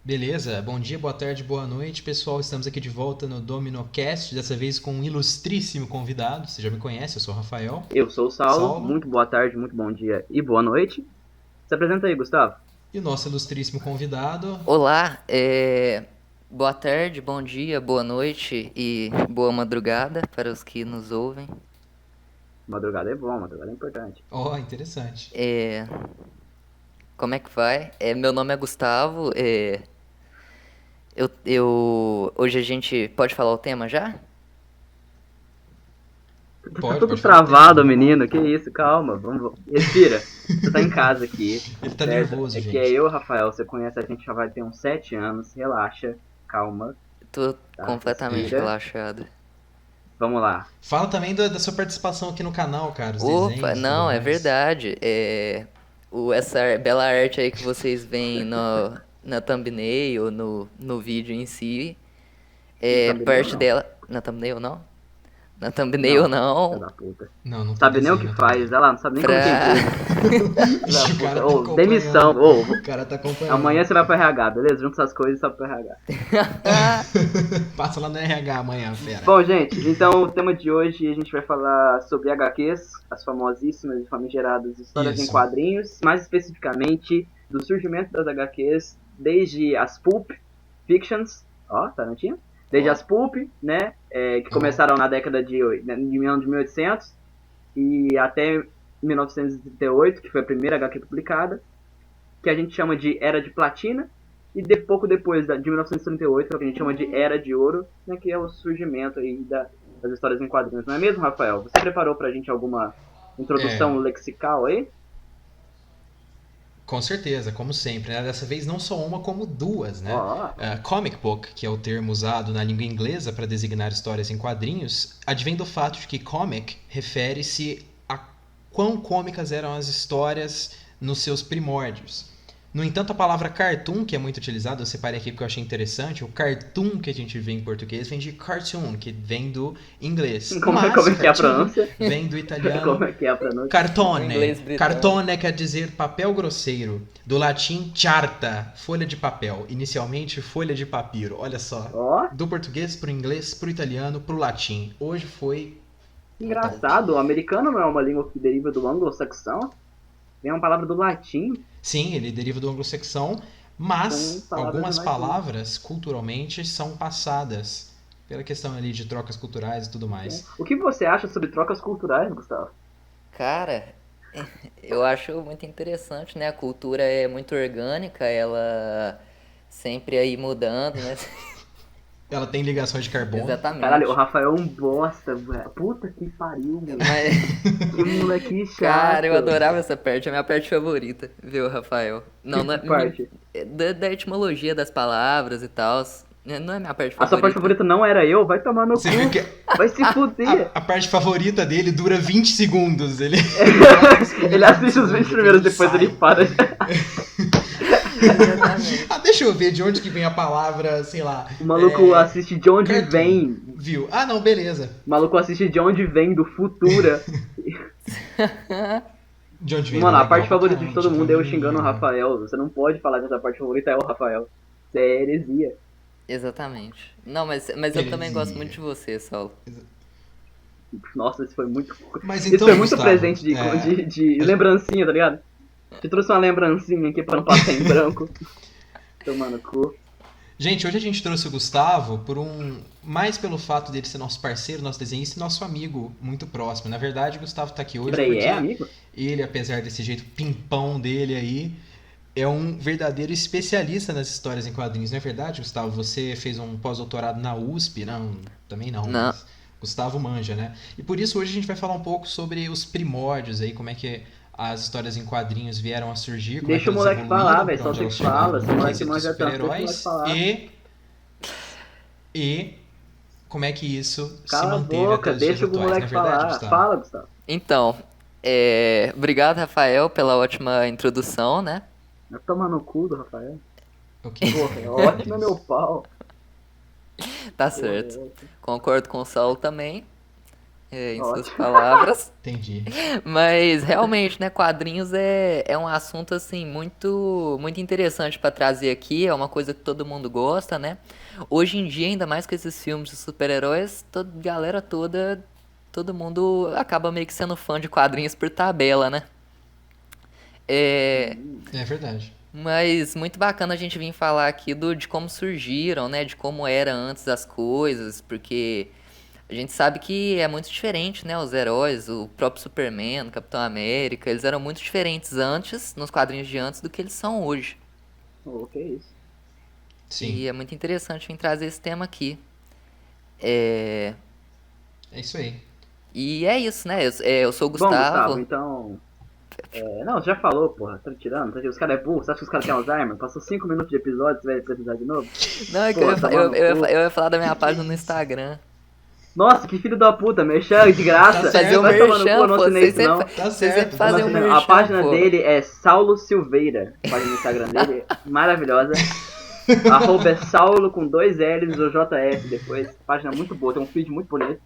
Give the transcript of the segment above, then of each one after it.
Beleza? Bom dia, boa tarde, boa noite, pessoal. Estamos aqui de volta no DominoCast, dessa vez com um ilustríssimo convidado. Você já me conhece, eu sou o Rafael. Eu sou o Saulo, Saulo. muito boa tarde, muito bom dia e boa noite. Se apresenta aí, Gustavo. E o nosso ilustríssimo convidado. Olá, boa tarde, bom dia, boa noite e boa madrugada para os que nos ouvem. Madrugada é bom, madrugada é importante. Oh, interessante. É, Como é que vai? Meu nome é Gustavo. Hoje a gente pode falar o tema já? Tá Pode todo falar o tema, travado, vamos lá. menino, que isso, calma, vamos. Respira. Você tá em casa aqui, Ele tá certo? nervoso, É que é gente. eu, Rafael, você conhece a gente já vai ter uns 7 anos, relaxa, calma, Tô tá? completamente Respira. relaxado. Vamos lá. Fala também da sua participação aqui no canal, cara, os Opa, desenhos e tudo não, é mais. verdade. Essa bela arte aí que vocês veem na thumbnail, no vídeo em si, No é thumbnail, parte não. dela. Na thumbnail não? Na thumbnail Não, filha não. da puta. Não, não tem Sabe nem o desenho que na faz, thumbnail. ela não sabe nem como que é Pra. empresa. Filha da Ixi, o cara puta. tá Ô, demissão. acompanhando. Ô, O cara tá amanhã acompanhando. você vai pro RH, beleza? Junta essas coisas e sobe pro RH. Passa lá no RH amanhã, fera. Bom, gente, então o tema de hoje a gente vai falar sobre HQs, as famosíssimas e famigeradas histórias em Isso. quadrinhos, mais especificamente do surgimento das HQs, desde as Pulp Fictions, ó, Tarantino, desde Ó, as Pulp, né, que Ó. começaram na década de 1800 e até 1938, que foi a primeira HQ publicada, que a gente chama de Era de Platina, e pouco depois de 1938, que a gente chama de Era de Ouro, né, que é o surgimento aí das histórias em quadrinhos. Não é mesmo, Rafael? Você preparou pra gente alguma É, introdução lexical aí? com certeza, como sempre, né? Dessa vez não só uma, como duas, né? Ó, Comic book, que é o termo usado na língua inglesa para designar histórias em quadrinhos, advém do fato de que comic refere-se a quão cômicas eram as histórias nos seus primórdios. No entanto, a palavra cartoon, que é muito utilizada, eu separei aqui porque eu achei interessante, o cartoon que a gente vê em português vem de cartoon, que vem do inglês. como Mas é que é a cartoon pronúncia? vem do italiano Como é que é a pronúncia? o cartone. inglês britânico. Cartone quer dizer papel grosseiro. Do latim charta, folha de papel. Inicialmente folha de papiro. Olha só. Ó, Do português pro inglês, pro italiano, pro latim. Hoje foi que um top. engraçado. O americano não é uma língua que deriva do anglo-saxão? Vem uma palavra do latim Sim, ele deriva do anglo-saxão, com mas palavras em algumas latim. palavras culturalmente são passadas pela questão ali de trocas culturais e tudo Né? mais. O que você acha sobre trocas culturais, Gustavo? Cara, eu acho muito interessante, né? A cultura é muito orgânica, ela sempre aí mudando, né? Ela tem ligações de carbono. Caralho, o Exatamente. Rafael é um bosta, velho. Puta que pariu, moleque. Mas, Que moleque cara, eu chato. adorava essa parte, é a minha parte favorita, viu, Rafael? Não, Que não é, parte? da etimologia das palavras e tal, não é minha parte A sua parte favorita. favorita não era eu? Vai tomar no Você viu cu. que Vai se fuder. a parte favorita dele dura 20 segundos. Ele Ele assiste os 20 primeiros, depois ele para. Exatamente. Deixa eu ver de onde que vem a palavra, sei lá. O maluco assiste de onde Cartoon. vem. Viu? Ah, não, beleza. O maluco assiste de onde vem, do Futura. De onde vem? Mano, a Legal parte pra favorita de caramba, todo tipo, mundo é eu xingando o Rafael. Você não pode falar que essa parte favorita é o Rafael. Isso é heresia. Exatamente. Não, mas eu também gosto muito Heresia. de você, Saulo. Nossa, isso foi muito. Mas Isso então, foi muito Gustavo, presente de lembrancinha, tá ligado? Te trouxe uma lembrancinha aqui pra não passar em branco. Tomando cu. gente, hoje a gente trouxe o Gustavo mais pelo fato dele ser nosso parceiro, nosso desenhista e nosso amigo muito próximo. Na verdade, o Gustavo tá aqui hoje Peraí, é, porque amigo? ele, apesar desse jeito pimpão dele aí, é um verdadeiro especialista nas histórias em quadrinhos, não é verdade, Gustavo? Você fez um pós-doutorado na USP? Não, também não, Não, mas Gustavo manja, né? E por isso hoje a gente vai falar um pouco sobre os primórdios aí, como é que as histórias em quadrinhos vieram a surgir, como é que Deixa o elas moleque falar, evoluíram, velho. para Só onde você elas que fala. chegaram Esse no moleque quesito manja tanto, deixa o moleque super-heróis falar. e como é que isso se Cala a manteve até boca, os dias deixa o atuais, não moleque é verdade, falar. Gustavo? Fala, Gustavo. então, obrigado, Rafael, pela ótima introdução, né? Vai tomar no cu do Rafael. Ok, então, Porra, é ótimo é meu beleza. pau. Tá Porra, é certo. ótimo. Concordo com o Saulo também. em suas Ótimo. palavras. Entendi. Mas realmente, né, quadrinhos é um assunto assim muito interessante pra trazer aqui, é uma coisa que todo mundo gosta, né? Hoje em dia, ainda mais com esses filmes de super-heróis, toda galera toda, todo mundo acaba meio que sendo fã de quadrinhos por tabela, né? É, É verdade. mas muito bacana a gente vir falar aqui de como surgiram, né, de como era antes as coisas, porque a gente sabe que é muito diferente, né? Os heróis, o próprio Superman, o Capitão América, eles eram muito diferentes antes, nos quadrinhos de antes, do que eles são hoje. Oh, que isso. Sim. E é muito interessante vir trazer esse tema aqui. É... É isso aí. E é isso, né? Eu sou o Bom, Gustavo, Gustavo. então. Não, você já falou, porra. Tá me tirando? Os caras é burro. Você acha que os caras têm Alzheimer? Passou 5 minutos de episódio, você vai precisar de novo? Não, é que Pô, tomar no cu. eu ia falar da minha página no isso? Instagram. Nossa, que filho da puta, merchan de graça. Tá Fazer certo. o Vai tomar no cu, eu merchan, não pô. assinei isso não. Tá Vocês certo, sempre tá fazem o Não, certo. a merchan, página pô. dele é Saulo Silveira. A página do Instagram dele é maravilhosa. Arroba é Saulo com 2 L's ou JF depois. Página muito boa, tem um feed muito bonito.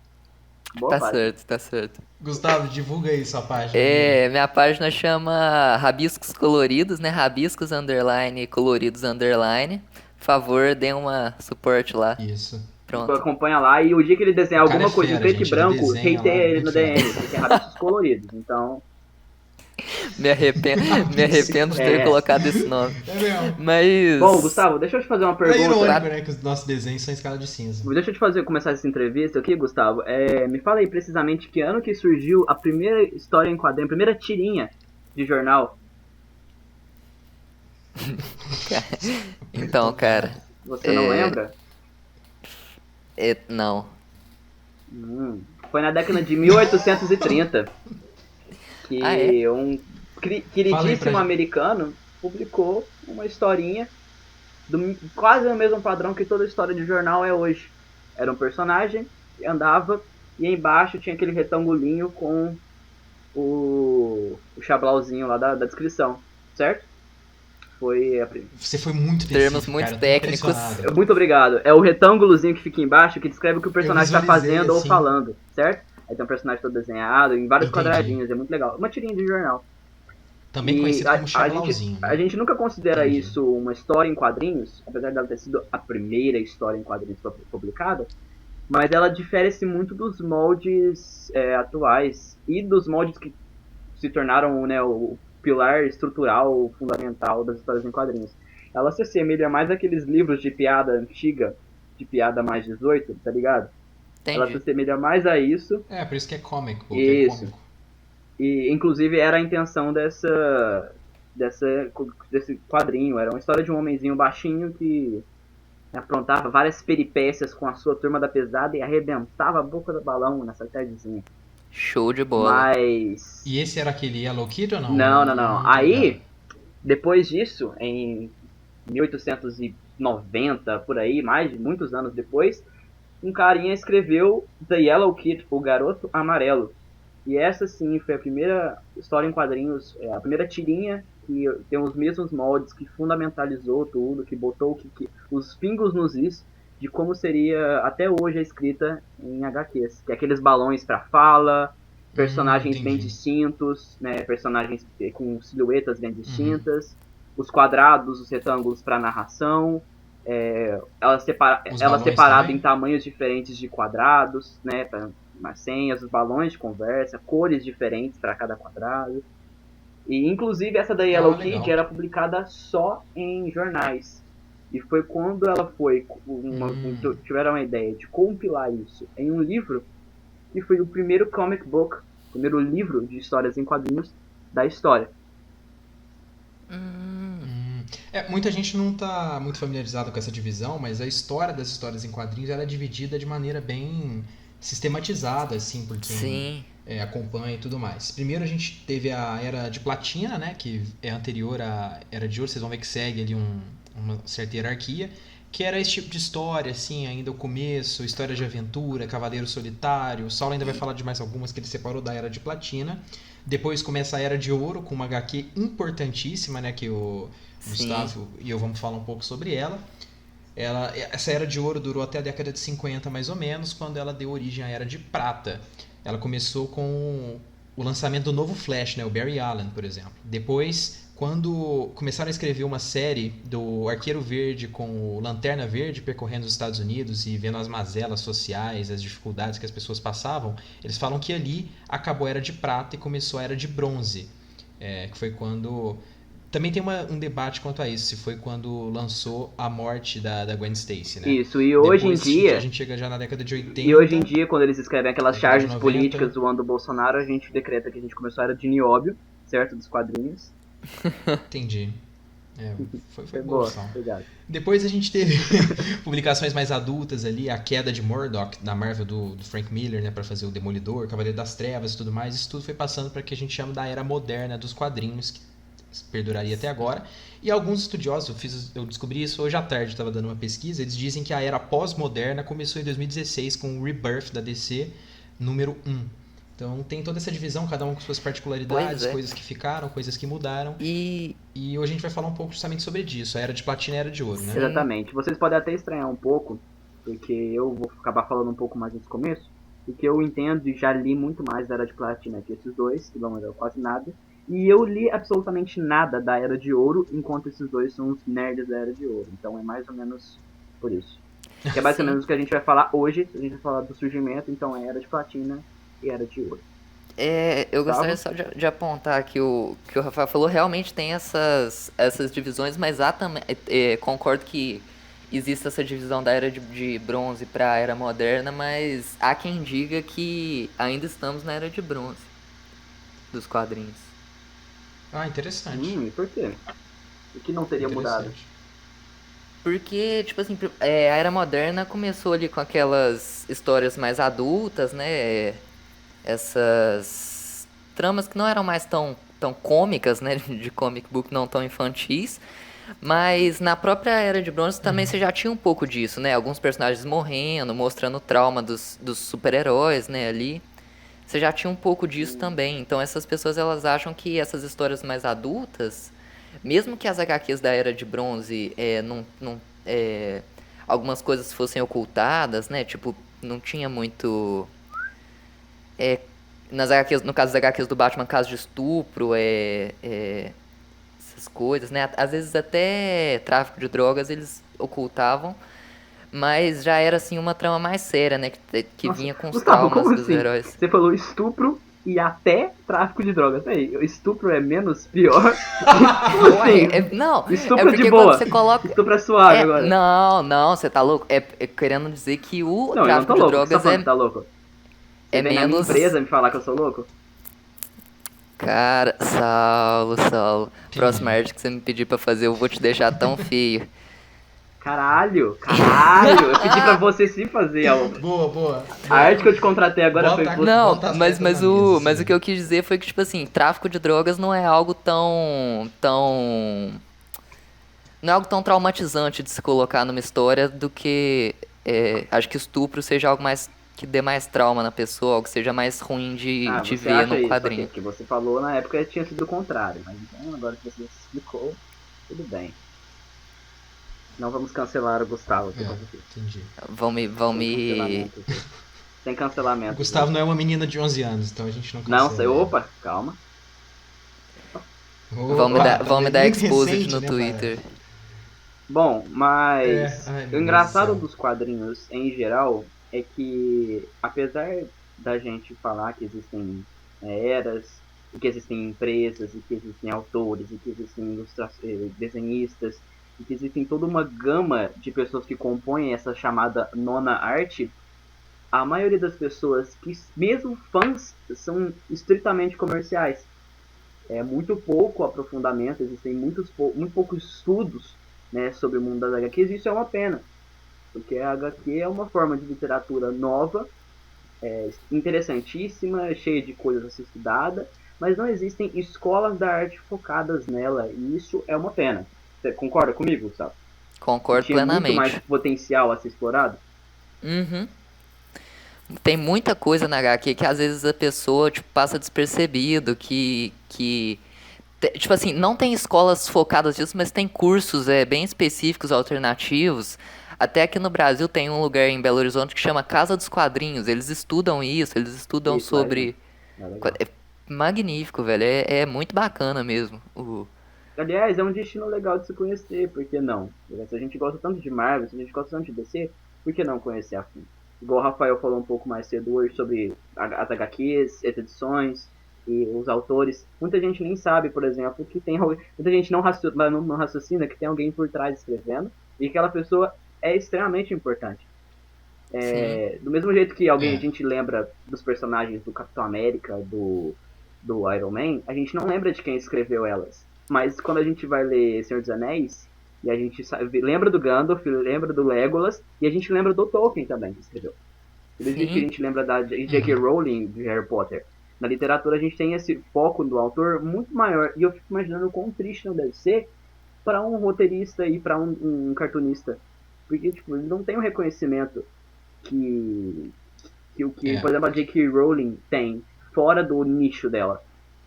Boa Tá página. certo, tá certo. Gustavo, divulga aí sua página. amigo. Minha página chama Rabiscos Coloridos, né? Rabiscos underline coloridos underline. Por favor, dê uma suporte lá. Isso. Pronto. Acompanha lá e o dia que ele desenhar O cara alguma é coisa em fera, preto e gente, ele branco, desenha hateia lá, ele muito no fera. DM, porque é rabiscos coloridos. Então, Me arrependo de ter É. colocado esse nome. É mesmo. Mas. bom, Gustavo, deixa eu te fazer uma É pergunta. irônico, né? Que os nossos desenhos são em escala de cinza. Deixa eu te começar essa entrevista aqui, Gustavo. Me fala aí precisamente que ano que surgiu a primeira história em quadrinho, a primeira tirinha de jornal. Então, cara. Você não lembra? Não. Foi na década de 1830 que Ah, é? um Fala aí queridíssimo pra gente. americano publicou uma historinha quase o mesmo padrão que toda história de jornal é hoje. Era um personagem que andava e embaixo tinha aquele retangulinho com o chablauzinho lá da descrição, certo? Foi a Você foi muito Termos específico, muito cara. Tô técnicos. impressionado. Muito obrigado. É o retângulozinho que fica embaixo que descreve o que o personagem está visualizei, fazendo ou assim. falando, certo? Aí tem um personagem todo desenhado em vários Entendi. quadradinhos, é muito legal. Uma tirinha de jornal. Também E conhecido como a Chablauzinho. a gente nunca considera Entendi. isso uma história em quadrinhos, apesar dela ter sido a primeira história em quadrinhos publicada, mas ela difere-se muito dos moldes atuais e dos moldes que se tornaram, né, o pilar estrutural, fundamental das histórias em quadrinhos. Ela se assemelha mais àqueles livros de piada antiga, de piada mais 18, tá ligado? Ela se Entendi. assemelha mais a isso. É, por isso que é comic book, é Isso. cômico. E, inclusive, era a intenção desse quadrinho. Era uma história de um homenzinho baixinho que aprontava várias peripécias com a sua turma da pesada e arrebentava a boca do balão nessa tardezinha. Show de bola. Mas... E esse era aquele Hello Kitty ou não? Não. Aí, depois disso, em 1890, por aí, muitos anos depois, um carinha escreveu The Yellow Kid, o Garoto Amarelo. E essa sim foi a primeira história em quadrinhos, a primeira tirinha que tem os mesmos moldes, que fundamentalizou tudo, que botou os pingos nos is de como seria até hoje a escrita em HQs. Que é aqueles balões para fala, personagens bem entendi. distintos, né, personagens com silhuetas bem distintas, os quadrados, os retângulos para narração, ela balões separada também? em tamanhos diferentes de quadrados, né, para senhas, os balões de conversa, cores diferentes para cada quadrado. E inclusive essa da Yellow Kid legal. era publicada só em jornais. E foi quando ela foi tiveram a ideia de compilar isso em um livro, que foi o primeiro comic book, o primeiro livro de histórias em quadrinhos da história. Muita gente não tá muito familiarizado com essa divisão, mas a história das histórias em quadrinhos ela é dividida de maneira bem sistematizada, assim, por quem Sim. acompanha e tudo mais. Primeiro a gente teve a Era de Platina, né, que é anterior à Era de Ouro, vocês vão ver que segue ali uma certa hierarquia, que era esse tipo de história, assim, ainda o começo, história de aventura, Cavaleiro Solitário. O Saulo ainda vai falar de mais algumas que ele separou da Era de Platina. Depois começa a Era de Ouro, com uma HQ importantíssima, né, que o Sim. Gustavo e eu vamos falar um pouco sobre ela. Essa Era de Ouro durou até a década de 50, mais ou menos, quando ela deu origem à Era de Prata. Ela começou com o lançamento do novo Flash, né, o Barry Allen, por exemplo. Depois, quando começaram a escrever uma série do Arqueiro Verde com o Lanterna Verde percorrendo os Estados Unidos e vendo as mazelas sociais, as dificuldades que as pessoas passavam, eles falam que ali acabou a Era de Prata e começou a Era de Bronze, que foi quando... Também tem um debate quanto a isso, se foi quando lançou a morte da Gwen Stacy, né? Isso, e hoje Depois, em dia... a gente chega já na década de 80. E hoje em dia, quando eles escrevem aquelas década de charges 90. políticas zoando o Bolsonaro, a gente decreta que a gente começou a Era de Nióbio, certo? Dos quadrinhos. Entendi. Foi Foi boa boa, opção. obrigado. Depois a gente teve publicações mais adultas ali, a queda de Murdoch da Marvel do Frank Miller, né, para fazer o Demolidor, Cavaleiro das Trevas e tudo mais. Isso tudo foi passando para que a gente chama da Era Moderna dos quadrinhos, que perduraria até agora. E alguns estudiosos, eu descobri isso hoje à tarde, estava dando uma pesquisa, eles dizem que a Era Pós-Moderna começou em 2016 com o Rebirth da DC número 1. Então tem toda essa divisão, cada um com suas particularidades, coisas que ficaram, coisas que mudaram. E hoje a gente vai falar um pouco justamente sobre disso, a Era de Platina e a Era de Ouro, né? Exatamente. Vocês podem até estranhar um pouco, porque eu vou acabar falando um pouco mais nesse começo, porque eu entendo e já li muito mais da Era de Platina que esses dois, que vão ler quase nada. E eu li absolutamente nada da Era de Ouro, enquanto esses dois são os nerds da Era de Ouro. Então é mais ou menos por isso. Que é basicamente o que a gente vai falar hoje. A gente vai falar do surgimento, então é Era de Platina e Era de Ouro. Eu gostaria só de apontar que o Rafael falou, realmente tem essas divisões, mas concordo que existe essa divisão da Era de Bronze para a Era Moderna, mas há quem diga que ainda estamos na Era de Bronze dos quadrinhos. Ah, interessante. E por quê? O que não teria mudado? Porque, tipo assim, a Era Moderna começou ali com aquelas histórias mais adultas, né? Essas tramas que não eram mais tão cômicas, né? De comic book, não tão infantis. Mas na própria Era de Bronze também você já tinha um pouco disso, né? Alguns personagens morrendo, mostrando o trauma dos super-heróis, né? Ali. Você já tinha um pouco disso também. Então essas pessoas, elas acham que essas histórias mais adultas, mesmo que as HQs da Era de Bronze algumas coisas fossem ocultadas, né? Tipo, não tinha muito... nas HQs, no caso das HQs do Batman, caso de estupro, essas coisas, né? Às vezes até tráfico de drogas eles ocultavam, mas já era assim uma trama mais séria, né? Que Nossa, vinha com os Gustavo, traumas como dos assim? heróis. Você falou estupro e até tráfico de drogas. Peraí, estupro é menos pior? Como assim? Não, Estupro porque de boa. quando você coloca... Estupro é suave agora. Não, você tá louco? É querendo dizer que o Não, eu não tráfico tô de louco. Você tá drogas falando que tá louco? Você vem na minha menos... empresa me falar que eu sou louco? Cara, Saulo. Próxima arte que você me pedir pra fazer, eu vou te deixar tão feio. Caralho! Eu pedi pra você se fazer, Alba. Boa. A arte que eu te contratei agora foi você. Não, botar as mas peças na o mesa, que eu quis dizer foi que, tipo assim, tráfico de drogas não é algo tão não é algo tão traumatizante de se colocar numa história do que... acho que estupro seja algo mais que dê mais trauma na pessoa, algo que seja mais ruim de Você ver acha no isso, quadrinho. ok, que você falou na época tinha sido o contrário, mas então agora que você explicou, tudo bem. Não vamos cancelar o Gustavo. Entendi. Vão me... Sem cancelamento. O Gustavo não é uma menina de 11 anos, então a gente não cancela. Não, sei, opa, calma. Vão me dar muito exposed recente, no né, Twitter. Bom, mas ai, o meu engraçado Deus do céu. dos quadrinhos em geral é que, apesar da gente falar que existem eras, e que existem empresas, e que existem autores, e que existem desenhistas, e que existem toda uma gama de pessoas que compõem essa chamada nona arte, a maioria das pessoas, que mesmo fãs, são estritamente comerciais. É muito pouco aprofundamento, existem muito poucos estudos, né, sobre o mundo das HQs, e isso é uma pena, porque a HQ é uma forma de literatura nova, interessantíssima, cheia de coisas a ser estudada, mas não existem escolas da arte focadas nela, e isso é uma pena. Você concorda comigo, Gustavo? Concordo Tinha plenamente. muito mais potencial a ser explorado? Uhum. Tem muita coisa na HQ que às vezes a pessoa tipo, passa despercebido, tipo assim, não tem escolas focadas nisso, mas tem cursos bem específicos, alternativos. Até aqui no Brasil tem um lugar em Belo Horizonte que chama Casa dos Quadrinhos. Eles estudam isso, eles estudam Isso, lá, gente. sobre. É legal. É magnífico, velho. É muito bacana mesmo. Aliás, é um destino legal de se conhecer, por que não? Se a gente gosta tanto de Marvel, se a gente gosta tanto de DC, por que não conhecer a fundo? Igual o Rafael falou um pouco mais cedo hoje sobre as HQs, as edições e os autores. Muita gente nem sabe, por exemplo, que tem. Muita gente não raciocina que tem alguém por trás escrevendo e que aquela pessoa é extremamente importante. Sim. Do mesmo jeito que a É. gente lembra dos personagens do Capitão América, do Iron Man, a gente não lembra de quem escreveu elas. Mas quando a gente vai ler Senhor dos Anéis, e a gente lembra do Gandalf, lembra do Legolas, e a gente lembra do Tolkien também, que escreveu. Do mesmo jeito que a Sim. gente lembra da J.K. Uhum. Rowling de Harry Potter. Na literatura a gente tem esse foco do autor muito maior, e eu fico imaginando o quão triste não deve ser para um roteirista e para um cartunista. Porque, tipo, ele não tem o reconhecimento que, É. por exemplo, a J.K. Rowling tem fora do nicho dela.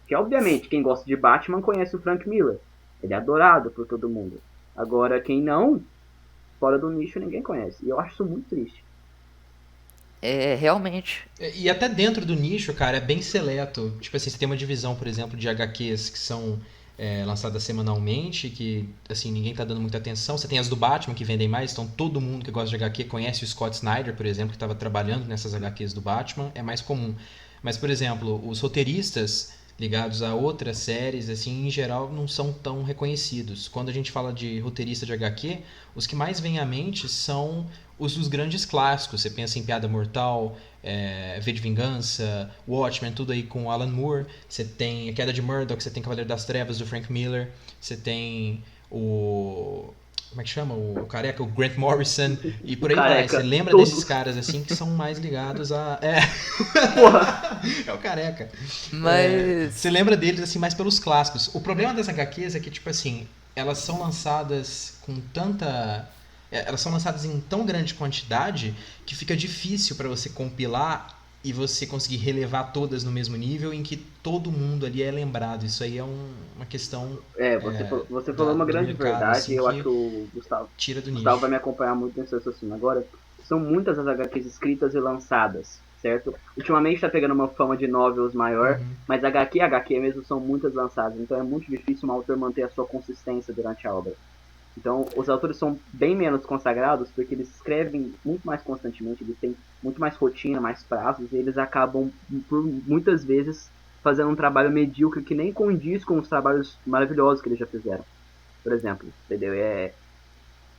Que, obviamente, quem gosta de Batman conhece o Frank Miller. Ele é adorado por todo mundo. Agora, quem não, fora do nicho, ninguém conhece. E eu acho isso muito triste. É realmente. E até dentro do nicho, cara, é bem seleto. Tipo assim, você tem uma divisão, por exemplo, de HQs que são lançadas semanalmente, que assim, ninguém tá dando muita atenção. Você tem as do Batman que vendem mais, então todo mundo que gosta de HQ conhece o Scott Snyder, por exemplo, que estava trabalhando nessas HQs do Batman, é mais comum. Mas, por exemplo, os roteiristas ligados a outras séries, assim, em geral, não são tão reconhecidos. Quando a gente fala de roteirista de HQ, os que mais vêm à mente são os dos grandes clássicos. Você pensa em Piada Mortal, V de Vingança, Watchmen, tudo aí com Alan Moore. Você tem A Queda de Murdoch, você tem Cavaleiro das Trevas, do Frank Miller. Você tem o... Como é que chama? O careca, o Grant Morrison. E O por aí vai. Você careca, lembra desses todos. caras, assim, que são mais ligados a... Porra! É o careca. Você Mas. lembra deles, assim, mais pelos clássicos. O problema das HQs é que, tipo assim, elas são lançadas com tanta... Elas são lançadas em tão grande quantidade que fica difícil para você compilar e você conseguir relevar todas no mesmo nível em que todo mundo ali é lembrado. Isso aí é uma questão Você falou uma do grande mercado, verdade, e assim, eu acho que que o Gustavo, tira do Gustavo vai nicho. me acompanhar muito nesse raciocínio. Agora, são muitas as HQs escritas e lançadas, certo? Ultimamente está pegando uma fama de novels maior, Uhum. mas HQ mesmo são muitas lançadas, então é muito difícil um autor manter a sua consistência durante a obra. Então, os autores são bem menos consagrados porque eles escrevem muito mais constantemente, eles têm muito mais rotina, mais prazos, e eles acabam, por muitas vezes, fazendo um trabalho medíocre que nem condiz com os trabalhos maravilhosos que eles já fizeram. Por exemplo, entendeu?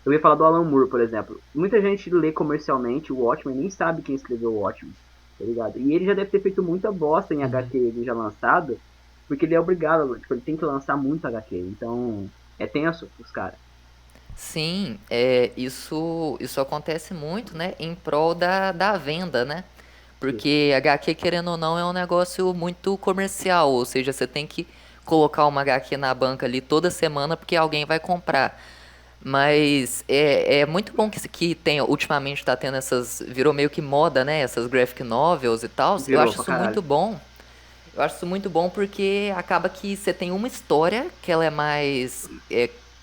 Eu ia falar do Alan Moore, por exemplo. Muita gente lê comercialmente o Watchmen e nem sabe quem escreveu o Watchmen, tá ligado? E ele já deve ter feito muita bosta em Uhum. HQ ele já lançado, porque ele é obrigado, tipo, ele tem que lançar muito HQ. Então, é tenso os caras. Sim, isso acontece muito, né, em prol da venda, né? Isso. Porque HQ, querendo ou não, é um negócio muito comercial, ou seja, você tem que colocar uma HQ na banca ali toda semana porque alguém vai comprar. Mas é muito bom que tenha, ultimamente está tendo essas, virou meio que moda, né, essas graphic novels e tal. Eu Virou acho pra isso muito caralho. bom. Eu acho isso muito bom porque acaba que você tem uma história que ela é mais.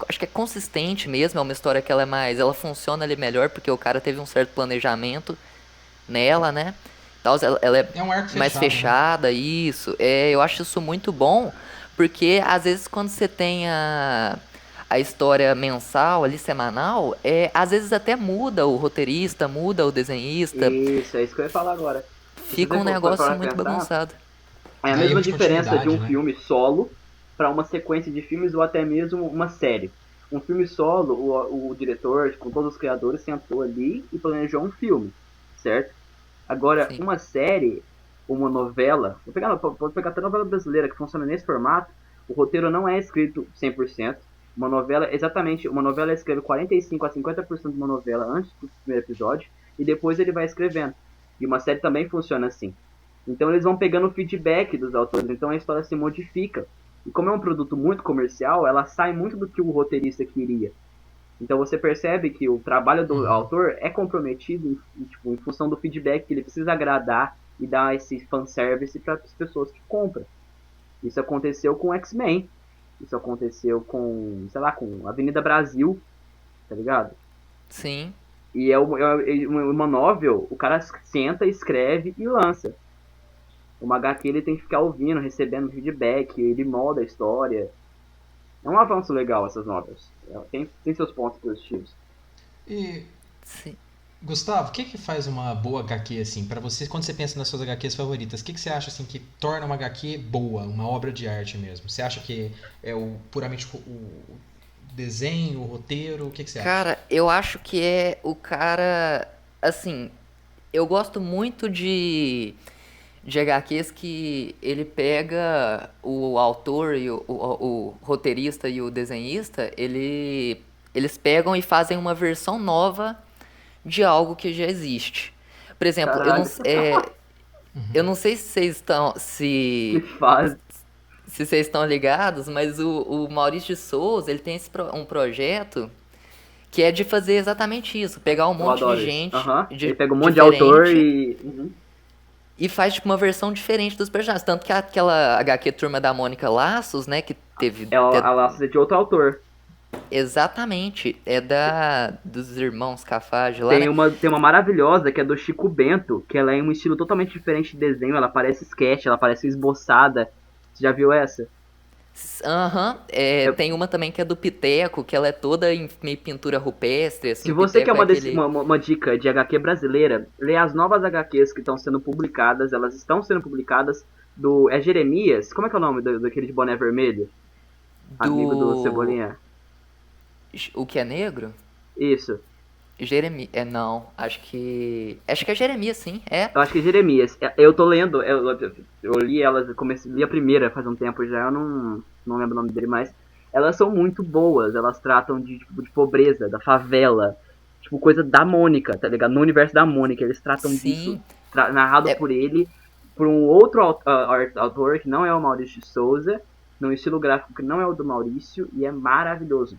Acho que é consistente mesmo, é uma história que ela é mais. Ela funciona ali melhor porque o cara teve um certo planejamento nela, né? Tal, ela é É um arco mais fechado, né? fechada, isso. Eu acho isso muito bom porque às vezes quando você tem a história mensal ali, semanal, às vezes até muda o roteirista, muda o desenhista, Isso, é isso que eu ia falar agora. Se fica você um for negócio para muito pensar, bagunçado. é a Dá erro mesma de diferença de um continuidade, né? filme solo para uma sequência de filmes ou até mesmo uma série. Um filme solo, o diretor, com todos os criadores, sentou ali e planejou um filme, certo? Agora, Sim. uma série, uma novela, pode pegar até novela brasileira que funciona nesse formato, o roteiro não é escrito 100%. Uma novela, exatamente, uma novela escreve 45 a 50% de uma novela antes do primeiro episódio e depois ele vai escrevendo. E uma série também funciona assim. Então eles vão pegando o feedback dos autores, então a história se modifica. E como é um produto muito comercial, ela sai muito do que o roteirista queria. Então você percebe que o trabalho do Uhum. autor é comprometido em função do feedback que ele precisa agradar e dar esse fanservice para as pessoas que compram. Isso aconteceu com X-Men. Isso aconteceu com, sei lá, com Avenida Brasil, tá ligado? Sim. E uma novel, o cara senta, escreve e lança. Uma HQ ele tem que ficar ouvindo, recebendo feedback, ele molda a história. É um avanço legal essas novels. Tem seus pontos positivos. E, Sim. Gustavo, o que que faz uma boa HQ assim? Pra você, quando você pensa nas suas HQs favoritas, o que que você acha assim que torna uma HQ boa, uma obra de arte mesmo? Você acha que é puramente o desenho, o roteiro? O que que você acha? Cara, eu acho que é o cara. Assim, eu gosto muito de HQs que ele pega o autor e o roteirista e o desenhista, eles pegam e fazem uma versão nova de algo que já existe. Por exemplo, Caralho, eu não sei se vocês estão que fase. se vocês estão ligados, mas o Maurício de Souza, ele tem um projeto que é de fazer exatamente isso, pegar um Eu monte de adoro isso. gente Aham. Ele pega um monte de autor diferente e. Uhum. e faz tipo uma versão diferente dos personagens. Tanto que aquela HQ Turma da Mônica Laços, né, que teve Ela é de outro autor. exatamente, é dos irmãos Cafage lá, Tem né? uma maravilhosa que é do Chico Bento, que ela é um estilo totalmente diferente de desenho, ela parece sketch, ela parece esboçada. Você já viu essa? Aham, É- tem uma também que é do Piteco, que ela é toda em meio pintura rupestre, Se assim, o você quer Piteco é aquele... uma dica de HQ brasileira, lê as novas HQs que estão sendo publicadas, elas estão sendo publicadas é Jeremias, como é que é o nome daquele de boné vermelho? Amigo do do... Cebolinha. O que é negro? Isso. Jeremias, não, acho que é Jeremias, sim, é. Eu acho que é Jeremias. Eu tô lendo, eu li elas, li a primeira faz um tempo já, eu não lembro o nome dele mais. Elas são muito boas, elas tratam de pobreza, da favela, tipo, coisa da Mônica, tá ligado? No universo da Mônica, eles tratam disso, Sim, narrado é, por ele, por um outro autor que não é o Maurício de Souza, num estilo gráfico que não é o do Maurício, e é maravilhoso.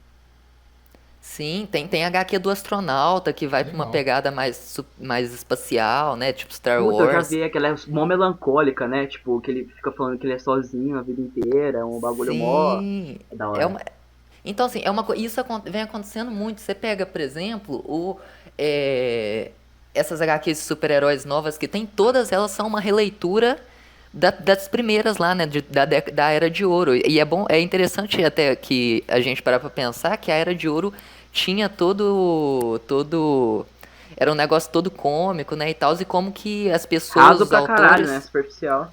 sim, tem HQ do astronauta que vai pra uma Legal. pegada mais espacial, né? Tipo Star Puta, eu já Wars. vi que ela é mó melancólica, né? Tipo, que ele fica falando que ele é sozinho a vida inteira, é um bagulho mó. Sim. É da É hora. uma, então, assim, isso vem acontecendo muito. Você pega, por exemplo, é, essas HQs de super-heróis novas que tem, todas elas são uma releitura das primeiras lá, né? Da Era de Ouro. E é interessante até que a gente parar pra pensar que a Era de Ouro tinha todo. Era um negócio todo cômico, né? E tal, e como que as pessoas, Raso os pra caralho, né? autores. Superficial.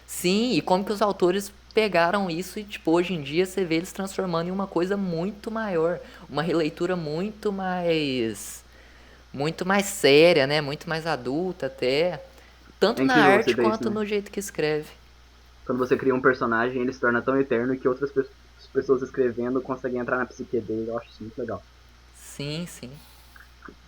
Sim, e como que os autores pegaram isso e, tipo, hoje em dia você vê eles transformando em uma coisa muito maior, uma releitura muito mais séria, né? Muito mais adulta até, É tanto na incrível você arte ver isso, quanto né? no jeito que escreve. Quando você cria um personagem, ele se torna tão eterno que outras pessoas escrevendo conseguem entrar na psique dele. Eu acho isso muito legal. Sim, sim.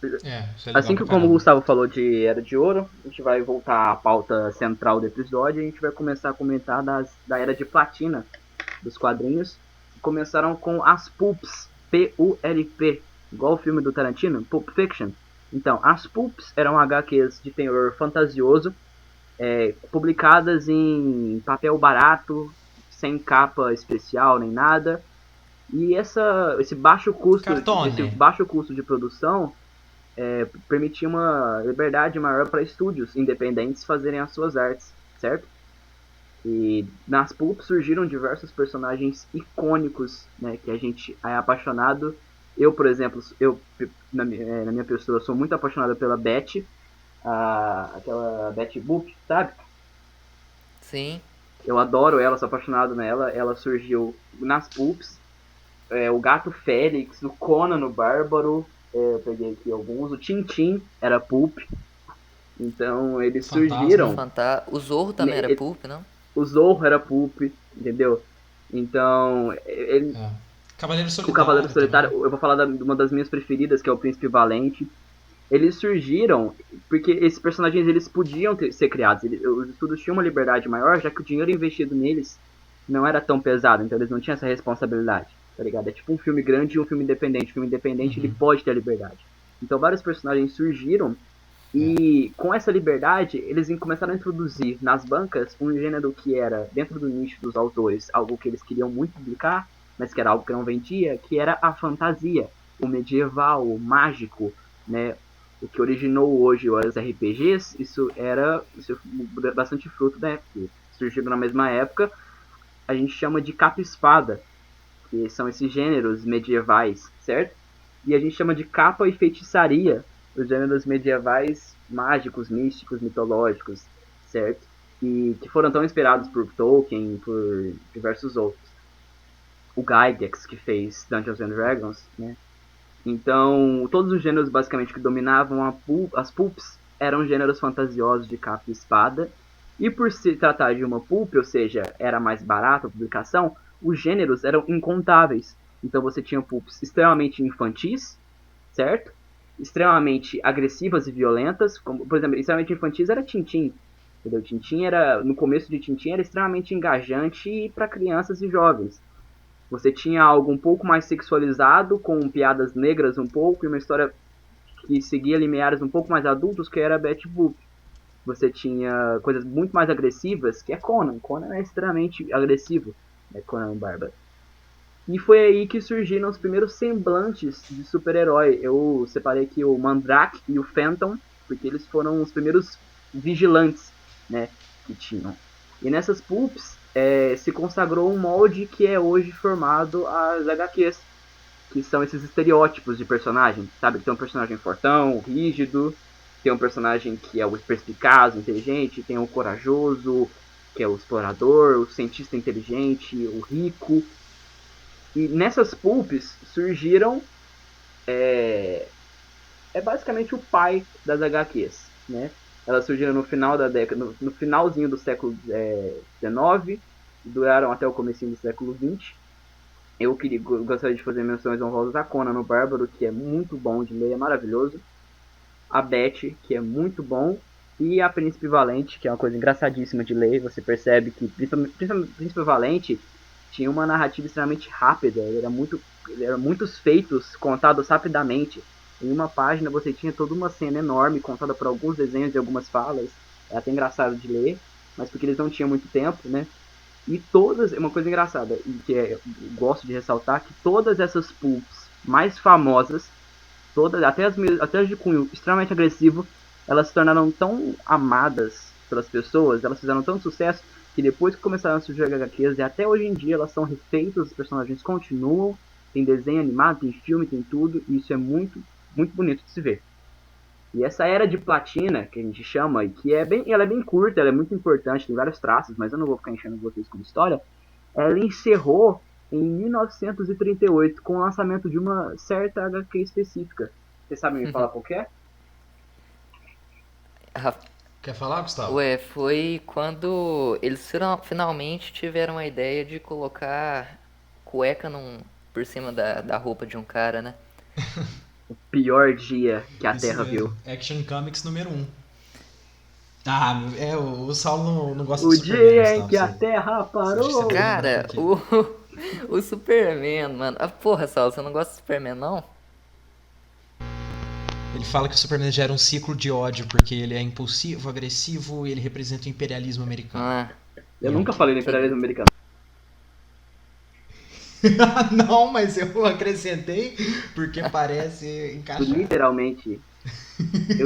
Isso é legal Assim pra que como o caramba. Gustavo falou de Era de Ouro, a gente vai voltar à pauta central do episódio e a gente vai começar a comentar da Era de Platina dos quadrinhos. Começaram com as Pulps, P-U-L-P, igual o filme do Tarantino, Pulp Fiction. Então, as Pulps eram HQs de teor fantasioso, publicadas em papel barato, sem capa especial nem nada. E esse Cartone. baixo custo de produção permitia uma liberdade maior para estúdios independentes fazerem as suas artes, certo? E nas pulps surgiram diversos personagens icônicos, né, que a gente é apaixonado. Eu, por exemplo, na minha pessoa, sou muito apaixonado pela Betty, aquela Betty Boop, sabe? Sim. Eu adoro ela, sou apaixonado nela. Ela surgiu nas pulps. O Gato Félix, o Conan o Bárbaro, eu peguei aqui alguns. O Tintin era pulp. Então eles surgiram. Fantasma. O Zorro também era pulp, não? O Zorro era pulp, entendeu? Então, É. Cavaleiro o Cavaleiro Solitário Solitário, também. eu vou falar de uma das minhas preferidas, que é o Príncipe Valente. Eles surgiram porque esses personagens eles podiam ser criados. Os estudos tinham uma liberdade maior, já que o dinheiro investido neles não era tão pesado, então eles não tinham essa responsabilidade, tá ligado? É tipo um filme grande e um filme independente. O filme independente ele Uhum. pode ter a liberdade. Então vários personagens surgiram É. e com essa liberdade eles começaram a introduzir nas bancas um gênero que era dentro do nicho dos autores, algo que eles queriam muito publicar, mas que era algo que não vendia, que era a fantasia, o medieval, o mágico, né? O que originou hoje os RPGs, isso é bastante fruto, né? Que surgiu na mesma época. A gente chama de capa e espada, que são esses gêneros medievais, certo? E a gente chama de capa e feitiçaria, os gêneros medievais mágicos, místicos, mitológicos, certo? E que foram tão inspirados por Tolkien, por diversos outros. O Gygax, que fez Dungeons and Dragons, né? Então, todos os gêneros basicamente que dominavam as pulps eram gêneros fantasiosos de capa e espada. E por se tratar de uma pulp, ou seja, era mais barata a publicação, os gêneros eram incontáveis. Então você tinha pulps extremamente infantis, certo? Extremamente agressivas e violentas, como, por exemplo, extremamente infantis era Tintin, entendeu? Tintin era, no começo de Tintin era extremamente engajante para crianças e jovens. Você tinha algo um pouco mais sexualizado, com piadas negras um pouco, e uma história que seguia limiares um pouco mais adultos, que era Betty Boop. Você tinha coisas muito mais agressivas, que é Conan. Conan é extremamente agressivo, né? Conan o Bárbaro. E foi aí que surgiram os primeiros semblantes de super-herói. Eu separei aqui o Mandrake e o Phantom, porque eles foram os primeiros vigilantes, né, que tinham. E nessas pulps se consagrou um molde que é hoje formado as HQs, que são esses estereótipos de personagem, sabe? Tem um personagem fortão, rígido, tem um personagem que é o perspicaz, inteligente, tem o corajoso, que é o explorador, o cientista inteligente, o rico. E nessas pulps surgiram basicamente o pai das HQs, né? Elas surgiram no final da década, no finalzinho do século XIX, duraram até o comecinho do século XX. Eu gostaria de fazer menções honrosas a Conan o Bárbaro, que é muito bom de ler, é maravilhoso. A Beth, que é muito bom. E a Príncipe Valente, que é uma coisa engraçadíssima de ler. Você percebe que Príncipe Valente tinha uma narrativa extremamente rápida. Ele era muitos feitos contados rapidamente. Em uma página você tinha toda uma cena enorme contada por alguns desenhos e algumas falas. É até engraçado de ler, mas porque eles não tinham muito tempo, né? E todas, uma coisa engraçada, e que eu gosto de ressaltar, que todas essas pulps mais famosas, todas, até as de cunho extremamente agressivo, elas se tornaram tão amadas pelas pessoas, elas fizeram tanto sucesso, que depois que começaram a surgir HQs, e até hoje em dia elas são refeitas, os personagens continuam, tem desenho animado, tem filme, tem tudo, e isso é muito, muito bonito de se ver. E essa era de platina, que a gente chama, e que ela é bem curta, ela é muito importante, tem vários traços, mas eu não vou ficar enchendo vocês com história, ela encerrou em 1938 com o lançamento de uma certa HQ específica. Vocês sabem me falar qual que é? Quer falar, Gustavo? Ué, foi quando eles finalmente tiveram a ideia de colocar cueca por cima da roupa de um cara, né? O pior dia que a Isso Terra mesmo. viu. Action Comics número 1. Ah, o Saulo não gosta O de Superman, dia em Gustavo. que a Terra parou. Cara, o Superman, mano. Ah, porra, Saulo, você não gosta do Superman, não? Ele fala que o Superman gera um ciclo de ódio porque ele é impulsivo, agressivo e ele representa o imperialismo americano. Ah, Eu nunca falei do imperialismo americano. Não, mas eu acrescentei porque parece encaixar. Eu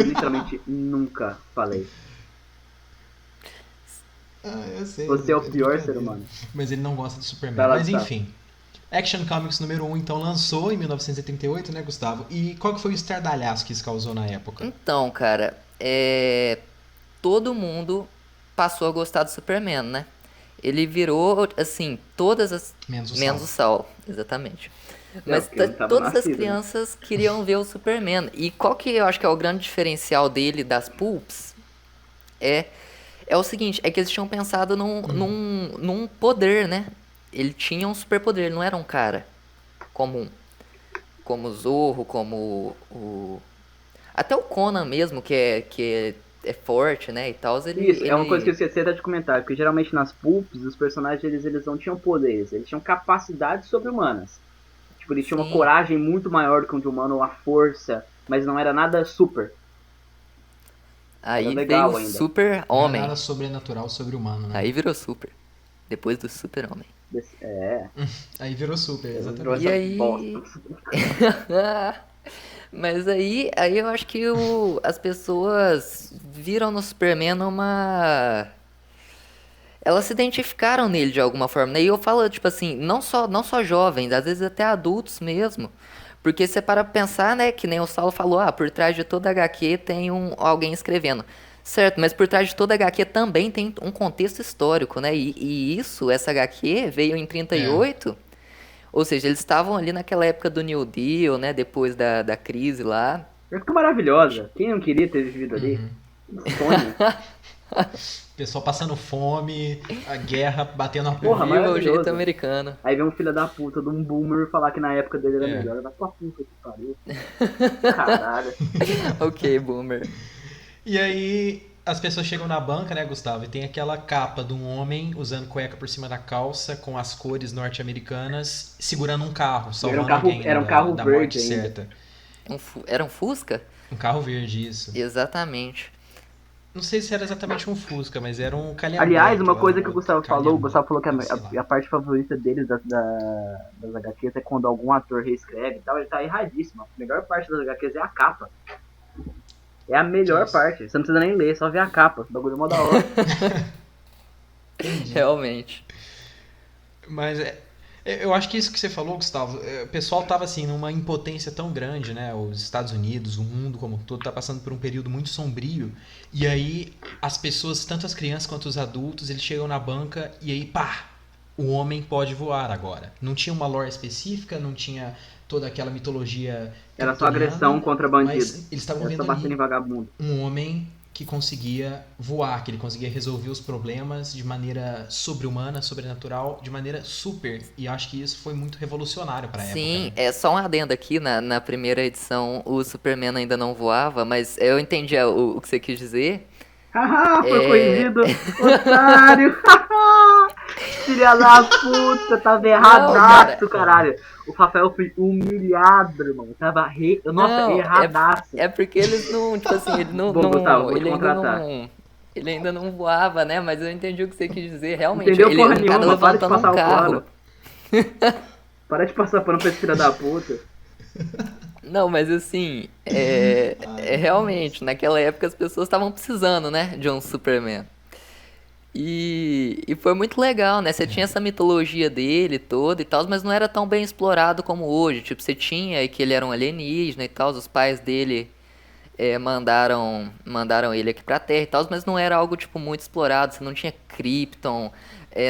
literalmente nunca falei. Eu sei. Você é o pior ser humano. Mas ele não gosta do Superman. Vai lá, Mas Gustavo. enfim. Action Comics número 1 então lançou em 1978, né, Gustavo? E qual que foi o estardalhaço que isso causou na época? então, cara, todo mundo passou a gostar do Superman, né? Ele virou, assim, todas as... Menos o Menos o Saul, exatamente. Mas porque eu não tava todas as nascido, né? crianças queriam ver o Superman. E qual que eu acho que é o grande diferencial dele das pulps? É o seguinte, é que eles tinham pensado num poder, né? Ele tinha um superpoder, ele não era um cara comum. Como o Zorro, como até o Conan mesmo, que é forte, né, e tal. Isso, é uma coisa que eu esqueci até de comentar, porque geralmente nas pulps, os personagens eles não tinham poderes, eles tinham capacidades sobre-humanas. Tipo, eles tinham uma Sim. coragem muito maior do que um de humano, uma força, mas não era nada super. Aí Era legal veio o ainda. Não é Super-Homem. nada sobrenatural, sobre-humano, né? Aí virou Super. Depois do Super-Homem. É, Aí virou super, virou exatamente. E essa aí... bosta. Mas aí eu acho que as pessoas viram no Superman uma. Elas se identificaram nele de alguma forma, né? E eu falo, tipo assim, não só jovens, às vezes até adultos mesmo. Porque você para pra pensar, né, que nem o Saulo falou, por trás de toda HQ tem alguém escrevendo. Certo, mas por trás de toda HQ também tem um contexto histórico, né? Essa HQ veio em É. 38, ou seja, eles estavam ali naquela época do New Deal, né? Depois da crise lá. Época maravilhosa. Quem não queria ter vivido ali? Uhum. Um sonho. Pessoal passando fome, a guerra batendo a Porra, porta. Viva o jeito maravilhoso. americano. Aí vem um filho da puta de um boomer falar que na época dele era É. melhor. Vai pra puta que pariu. Caralho. Ok, boomer. E aí as pessoas chegam na banca, né, Gustavo? E tem aquela capa de um homem usando cueca por cima da calça, com as cores norte-americanas, segurando um carro, salvando alguém, né, Era um carro da verde morte ainda. certa. Era um Fusca? Um carro verde, isso. Exatamente. Não sei se era exatamente um Fusca, mas era um calhambeque. Aliás, uma lá, coisa um que o outro Gustavo falou, o Gustavo falou que sei lá. a parte favorita deles das HQs é quando algum ator reescreve e tal, ele tá erradíssimo. A melhor parte das HQs é a capa. É a melhor Isso. parte. Você não precisa nem ler, só ver a capa. O bagulho é mó da hora. Realmente. Mas eu acho que isso que você falou, Gustavo, o pessoal tava assim numa impotência tão grande, né? Os Estados Unidos, o mundo como um todo tá passando por um período muito sombrio. E aí as pessoas, tanto as crianças quanto os adultos, eles chegam na banca e aí pá, o homem pode voar agora. Não tinha uma lore específica, não tinha toda aquela mitologia Era só kryptoniana, agressão contra bandido. mas eles estavam Era só vendo batendo em ali vagabundo. um homem que conseguia voar, que ele conseguia resolver os problemas de maneira sobre-humana, sobrenatural, de maneira super. E acho que isso foi muito revolucionário pra época. Sim, Né? é só um adendo aqui, na primeira edição o Superman ainda não voava, mas eu entendi o que você quis dizer. Haha, foi corrigido. Otário. Filha da puta, tava erradaço, caralho. O Rafael foi humilhado, irmão. Tava erradaço. É porque eles não, tipo assim, ele não, Bom, Gustavo, vou te ele ainda contratar. não, ele ainda não voava, né? Mas eu entendi o que você quis dizer. Realmente, Entendeu ele porra um cara nenhuma, para de levantando passar um o carro. pano. Para de passar pano pra esse filho da puta. Não, mas assim, realmente, naquela época as pessoas estavam precisando, né, de um Superman. E foi muito legal, né? Você tinha essa mitologia dele toda e tal, mas não era tão bem explorado como hoje. Tipo, você tinha que ele era um alienígena e tal, os pais dele mandaram ele aqui pra Terra e tal, mas não era algo, tipo, muito explorado. Você não tinha Krypton.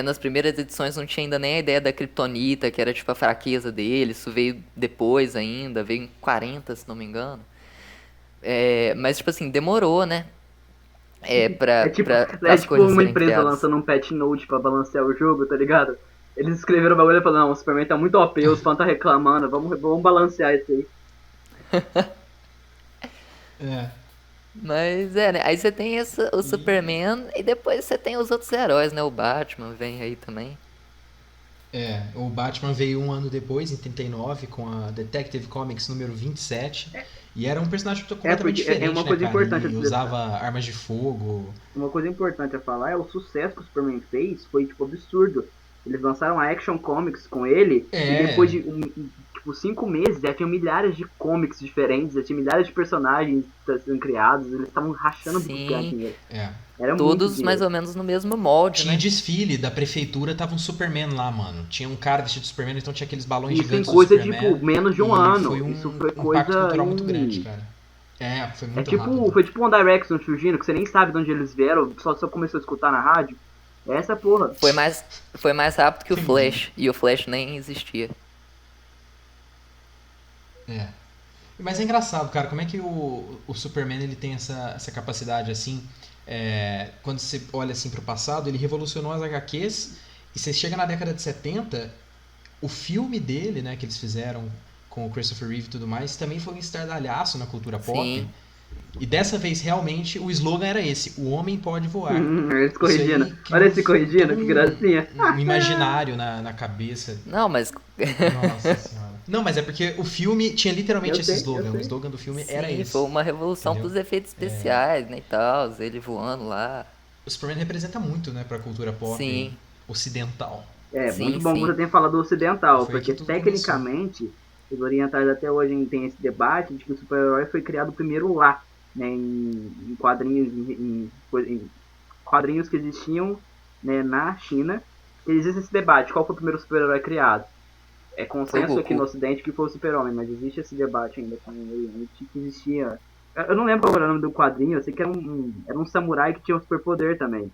Nas primeiras edições não tinha ainda nem a ideia da Kryptonita, que era, tipo, a fraqueza dele. Isso veio depois ainda, veio em 40, se não me engano. Mas, tipo assim, demorou, né? É tipo As coisas uma serem empresa criadas. lançando um patch note pra balancear o jogo, tá ligado? Eles escreveram o bagulho e falaram, não, o Superman tá muito OP, os fãs tá reclamando, vamos balancear isso aí. É. Mas né? Aí você tem o Superman e depois você tem os outros heróis, né? O Batman vem aí também. O Batman veio um ano depois, em 39, com a Detective Comics número 27. E era um personagem completamente diferente, uma coisa né, cara? importante Ele a usava armas de fogo. Uma coisa importante a falar é o sucesso que o Superman fez foi, tipo, absurdo. Eles lançaram a Action Comics com ele e depois de, tipo, 5 meses já tinham milhares de comics diferentes, já tinha milhares de personagens sendo criados, eles estavam rachando por ganhar dinheiro. Era todos muito mais dinheiro. ou menos no mesmo molde, Tinha né? desfile da prefeitura, tava um Superman lá, mano. Tinha um cara vestido de Superman, então tinha aqueles balões Isso em gigantes coisa do de, Superman. tipo, menos de um e ano. Foi Isso foi impacto coisa cultural muito grande, cara. Foi muito rápido. Foi tipo One Direction surgindo, que você nem sabe de onde eles vieram, só começou a escutar na rádio. Essa porra. Foi mais rápido que o Flash, e o Flash nem existia. Mas é engraçado, cara, como é que o Superman ele tem essa capacidade assim, quando você olha assim pro passado, ele revolucionou as HQs, e você chega na década de 70, o filme dele, né, que eles fizeram com o Christopher Reeve e tudo mais, também foi um estardalhaço na cultura pop. Sim. E dessa vez, realmente, o slogan era esse: o homem pode voar. Eles corrigindo. Olha esse corrigindo, que gracinha. Um imaginário na cabeça. Não, mas... Nossa senhora. Não, mas é porque o filme tinha literalmente esse slogan. O slogan do filme era Sim, esse. foi uma revolução entendeu? pros efeitos especiais, né, e tal, ele voando lá. O Superman representa muito, né, pra cultura pop Sim. ocidental. Muito bom que você tenha falado do ocidental, Foi porque aqui que tudo tecnicamente Os orientais até hoje têm esse debate de que o super-herói foi criado primeiro lá, né, em quadrinhos, em quadrinhos que existiam, né, na China. Existe esse debate, qual foi o primeiro super-herói criado? É consenso aqui no ocidente que foi o super-homem, mas existe esse debate ainda com ele, que existia... Eu não lembro qual era o nome do quadrinho, eu sei que era um samurai que tinha um superpoder também.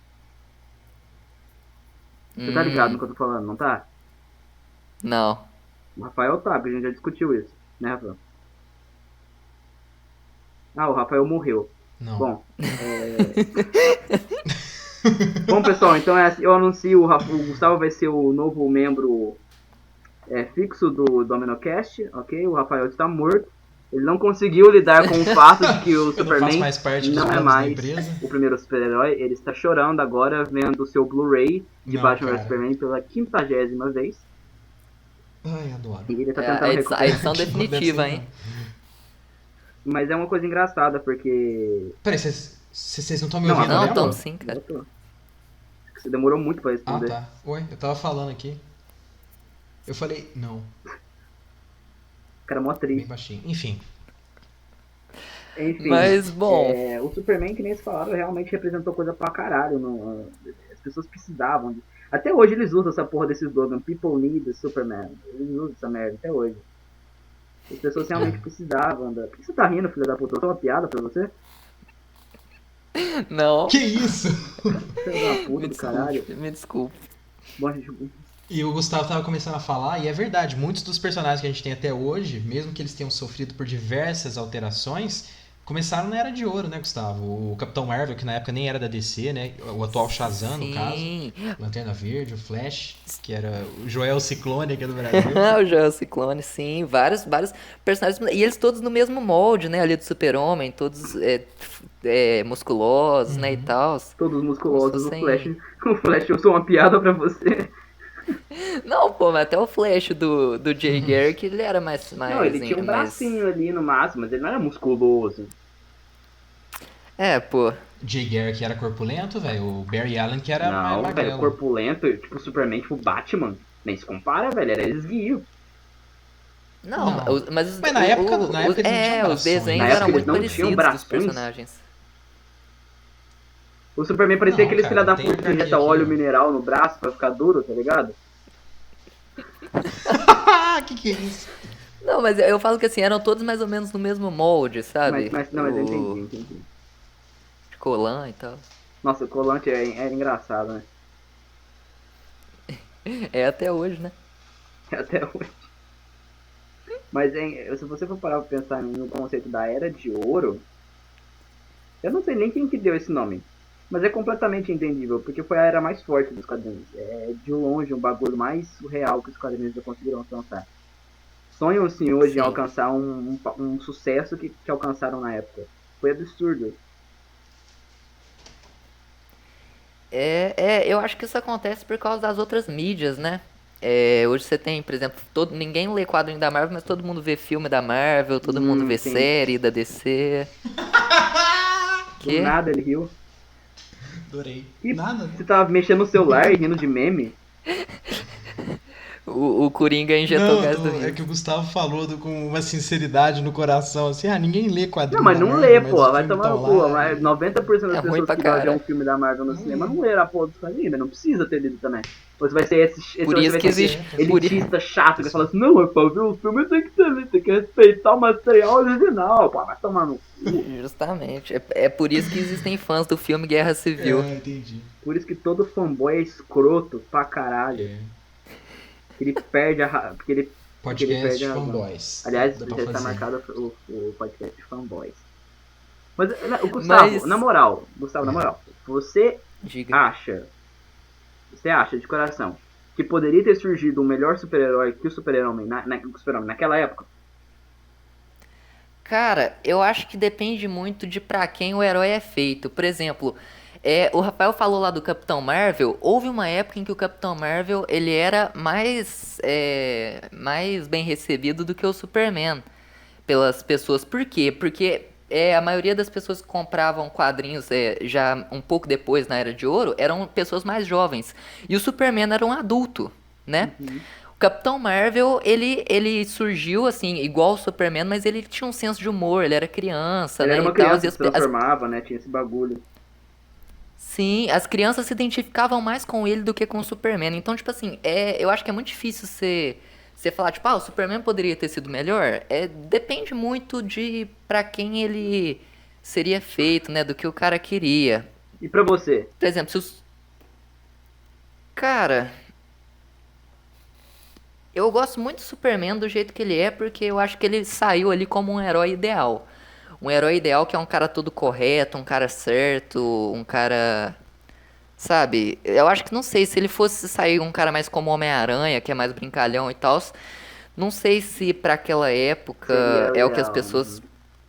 Você tá ligado no que eu tô falando, não tá? Não. O Rafael tá, porque a gente já discutiu isso, né, Rafael? Ah, o Rafael morreu. Não. Bom, Bom, pessoal, então eu anuncio o Gustavo vai ser o novo membro fixo do DominoCast, ok? O Rafael está morto. Ele não conseguiu lidar com o fato de que o Superman não é mais o primeiro super-herói. Ele está chorando agora vendo o seu Blu-ray de Batman vs Superman pela 50ª vez. Ai, adoro. E ele tá tentando recuperar. A edição definitiva, hein? Mas é uma coisa engraçada, porque... Peraí, vocês não estão me ouvindo? Não, estão sim, cara. Você demorou muito pra responder. Ah, tá. Oi, eu tava falando aqui. Eu falei, não. O cara é mó triste. Bem baixinho. Enfim. Mas, bom... o Superman, que nem eles falaram, realmente representou coisa pra caralho. As pessoas precisavam. Até hoje eles usam essa porra desse slogan, People Need Superman. Eles usam essa merda até hoje. As pessoas realmente precisavam. Por que você tá rindo, filho da puta? Eu tô uma piada pra você? Não. Que isso? Filho da puta do caralho. Me desculpe. Bom, gente... E o Gustavo tava começando a falar, e é verdade, muitos dos personagens que a gente tem até hoje, mesmo que eles tenham sofrido por diversas alterações, começaram na Era de Ouro, né, Gustavo? O Capitão Marvel, que na época nem era da DC, né? O atual Shazam, no caso. Lanterna Verde, o Flash, que era o Joel Ciclone aqui do Brasil. O Joel Ciclone, sim. Vários personagens. E eles todos no mesmo molde, né? Ali do Super-Homem, todos musculosos, né, e tal. Todos musculosos. O Flash, eu sou uma piada pra você. Não, pô, mas até o Flash do Jay Garrick, ele era mais... Não, ele tinha um bracinho ali no máximo, mas ele não era musculoso. Pô. Jay Garrick era corpulento, velho. O Barry Allen que era mais magrelo. Velho, corpulento, tipo o Superman, tipo o Batman. Nem se compara, velho, era esguio. Não. Mas na época eles não tinham os desenhos na eram muito parecidos dos personagens. O Superman parecia aquele filho da puta que injeta óleo mineral no braço pra ficar duro, tá ligado? que é isso? Não, mas eu falo que assim, eram todos mais ou menos no mesmo molde, sabe? Mas eu entendi. Colan e tal. Nossa, o colante é engraçado, né? É até hoje, né? É até hoje. Mas se você for parar pra pensar no conceito da Era de Ouro, eu não sei nem quem que deu esse nome. Mas é completamente entendível, porque foi a era mais forte dos quadrinhos. É de longe um bagulho mais surreal que os quadrinhos já conseguiram alcançar. Sonham sim hoje em alcançar um sucesso que alcançaram na época. Foi absurdo. Eu acho que isso acontece por causa das outras mídias, né? Hoje você tem, por exemplo, ninguém lê quadrinho da Marvel, mas todo mundo vê filme da Marvel, todo mundo vê série da DC. Do nada ele riu. Adorei. Nada. Você tava mexendo no celular e rindo de meme? O Coringa injetou gás do riso. É que o Gustavo falou com uma sinceridade no coração, assim, ninguém lê quadrinho. Não, mas não lê, pô, vai tomar no cu. 90% das pessoas que vão ver um filme da Marvel no cinema não leram a porra dos quadrinhos, não precisa ter lido também. Você vai ser por isso que existe elitista chato que fala assim, não, pra ver o filme tem que ter, tem que respeitar o material original, pô, vai tomar no cu. Justamente, é por isso que existem fãs do filme Guerra Civil. Entendi. Por isso que todo fanboy é escroto pra caralho. Ele perde a... Podcast de fanboys. Aliás, já está marcado o podcast de fanboys. Mas, Gustavo, na moral, você acha de coração que poderia ter surgido um melhor super-herói que o Super-Homem naquela época? Cara, eu acho que depende muito de pra quem o herói é feito. Por exemplo, o Rafael falou lá do Capitão Marvel. Houve uma época em que o Capitão Marvel ele era mais bem recebido do que o Superman pelas pessoas. Por quê? Porque a maioria das pessoas que compravam quadrinhos já um pouco depois, na Era de Ouro, eram pessoas mais jovens. E o Superman era um adulto, né? Capitão Marvel, ele surgiu assim, igual o Superman, mas ele tinha um senso de humor, ele era criança, Ele né, era e uma tal. criança que se transformava, né? Tinha esse bagulho. Sim, as crianças se identificavam mais com ele do que com o Superman. Então, tipo assim, eu acho que é muito difícil você falar, tipo, o Superman poderia ter sido melhor. Depende muito de pra quem ele seria feito, né, do que o cara queria. E pra você? Por exemplo, se os... Cara, eu gosto muito do Superman do jeito que ele é, porque eu acho que ele saiu ali como um herói ideal. Um herói ideal que é um cara todo correto, um cara certo, um cara. Sabe? Eu acho que não sei se ele fosse sair um cara mais como Homem-Aranha, que é mais brincalhão e tal. Não sei se pra aquela época Seria o é o que as ideal. pessoas